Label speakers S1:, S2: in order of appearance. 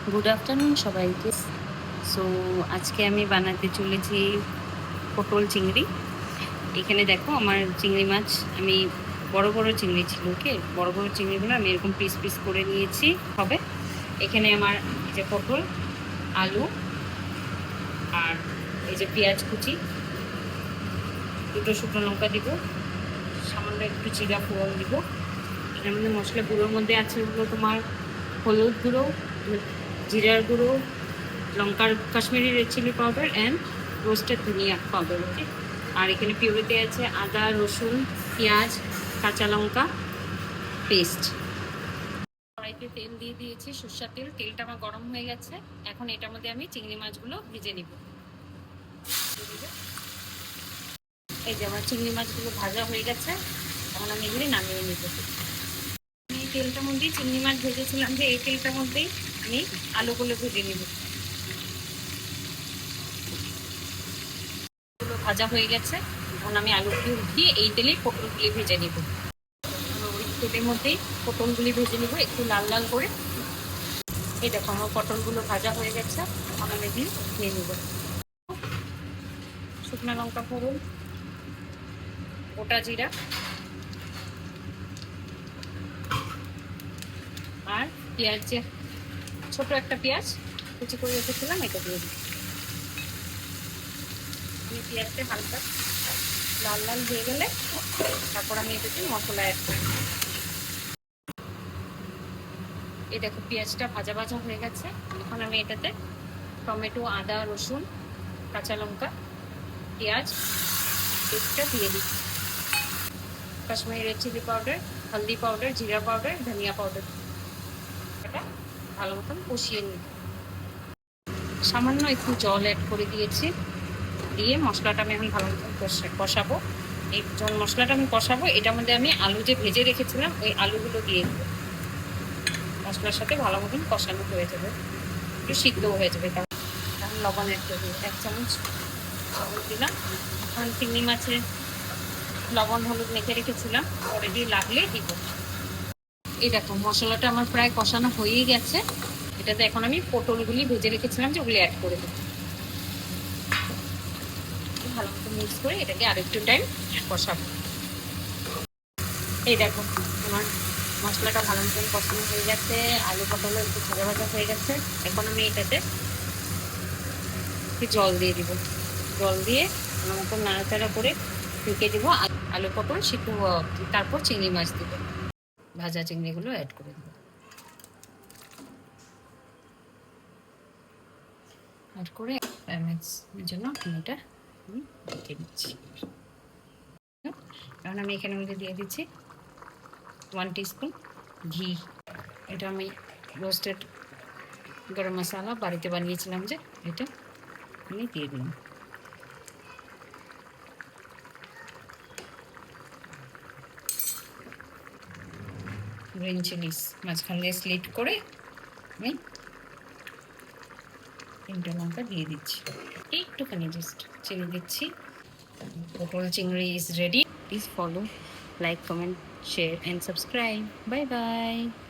S1: Good afternoon সবাইকে। So আজকে আমি বানাতে চলেছি পটল চিংড়ি। এখানে দেখো আমার চিংড়ি মাছ, আমি বড় বড় চিংড়ি ছিল, ওকে, বড় বড় চিংড়িগুলো আমি এরকম পিস পিস করে নিয়েছি। হবে এখানে আমার এই যে পটল, আলু আর এই যে পেঁয়াজ কুচি, দুটো শুকনো লঙ্কা দিব, সামান্য একটু জিরা ফোড়ন দিব। এর মধ্যে মশলা গুঁড়োর মধ্যে আছে হলো তোমার হলুদ গুঁড়ো, জিরার গুঁড়ো, লঙ্কার Kashmiri red chilli powder and roasted ধনিয়া পাউডার, ওকে। আর এখানে পিউরিতে আছে আদা, রসুন, পেঁয়াজ, কাঁচা লঙ্কা পেস্ট। কড়াইতে তেল দিয়ে দিয়েছি, সরষের তেল। তেলটা আমার গরম হয়ে গেছে। এখন এটার মধ্যে আমি চিংড়ি মাছগুলো ভেজে নিব। এই যে আমার চিংড়ি মাছগুলো ভাজা হয়ে গেছে, এখন আমি এগুলি নামিয়ে নিব। এই তেলটার মধ্যেই চিংড়ি মাছ ভেজেছিলাম, যে এই তেলটার মধ্যেই আমি আলুগুলো ভেজে নিব। ভাজা হয়ে গেছে, এখন আমি আলুগুলি উঠিয়ে এই তেলেই পটলগুলি ভেজে নিব। ওই তেলের মধ্যেই পটলগুলি ভেজে নিব একটু লাল লাল করে। এই দেখো আমার পটলগুলো ভাজা হয়ে গেছে, এখন আমি এগুলি নিয়ে নিব। শুকনো লঙ্কা ফোড়ন, গোটা জিরা আর পেঁয়াজ, যে ছোট একটা পেঁয়াজ কুচি করে রেখেছিলাম, এটা দিয়ে দিই। আমি পেঁয়াজটা হালকা লাল লাল হয়ে গেলে তারপর আমি এটাতে মশলা অ্যাড করি। এই দেখো পেঁয়াজটা ভাজা ভাজা হয়ে গেছে, এখন আমি এটাতে টমেটো, আদা, রসুন, কাঁচা লঙ্কা, পেঁয়াজ পেস্টটা দিয়ে দিই। কাশ্মীরি রেড চিলি পাউডার, হলদি পাউডার, জিরা পাউডার, ধনিয়া পাউডার, এটা ভালো মতন কষিয়ে নিই। সামান্য একটু জল অ্যাড করে দিয়েছি, দিয়ে মশলাটা আমি এখন ভালো মতন কষাবো। এই জল মশলাটা আমি কষাবো, এটার মধ্যে আমি আলু যে ভেজে রেখেছিলাম ওই আলুগুলো দিয়ে দেবো। মশলার সাথে ভালো মতন কষানো হয়ে যাবে, একটু সিদ্ধও হয়ে যাবে। তখন লবণ অ্যাড করে দিই, 1 চামচ লবণ দিলাম। এখন চিংড়ি মাছে লবণ হলুদ মেখে রেখেছিলাম, পরে দিয়ে লাগলে দিব। এই দেখো মশলাটা আমার প্রায় কষানো হয়েই গেছে। এটাতে এখন আমি পটলগুলি ভেজে রেখেছিলাম যে ওগুলি অ্যাড করে দেবো। ভালো মতো মিক্স করে এটাকে আরেকটু টাইম কষাবো। এই দেখো আমার মশলাটা ভালো মতন কষানো হয়ে গেছে, আলু পটল একটু ভাজা ভাজা হয়ে গেছে। এখন আমি এটাতে জল দিয়ে দিব। জল দিয়ে ভালো মতো নাড়াচাড়া করে ঢেকে দিব। আলু পটল সিদ্ধ হওয়া অবধি, তারপর চিংড়ি মাছ দিব, ভাজা চিংড়িগুলো অ্যাড করে দেবো। অ্যাড করে এর জন্য এটা আমি রেখে দিচ্ছি। এখন আমি এখানে মধ্যে দিয়ে দিচ্ছি 1 টিস্পুন ঘি। এটা আমি রোস্টেড গরম মশলা বাড়িতে বানিয়েছিলাম, যে এটা আমি দিয়ে দিলাম। গ্রিন চিলিস মাঝখান দিয়ে স্লিট করে আমি 3টে লঙ্কা দিয়ে দিচ্ছি, একটুখানি জাস্ট চিনি দিচ্ছি। পটল চিংড়ি is ready. Please follow, like, comment, share and subscribe. Bye bye.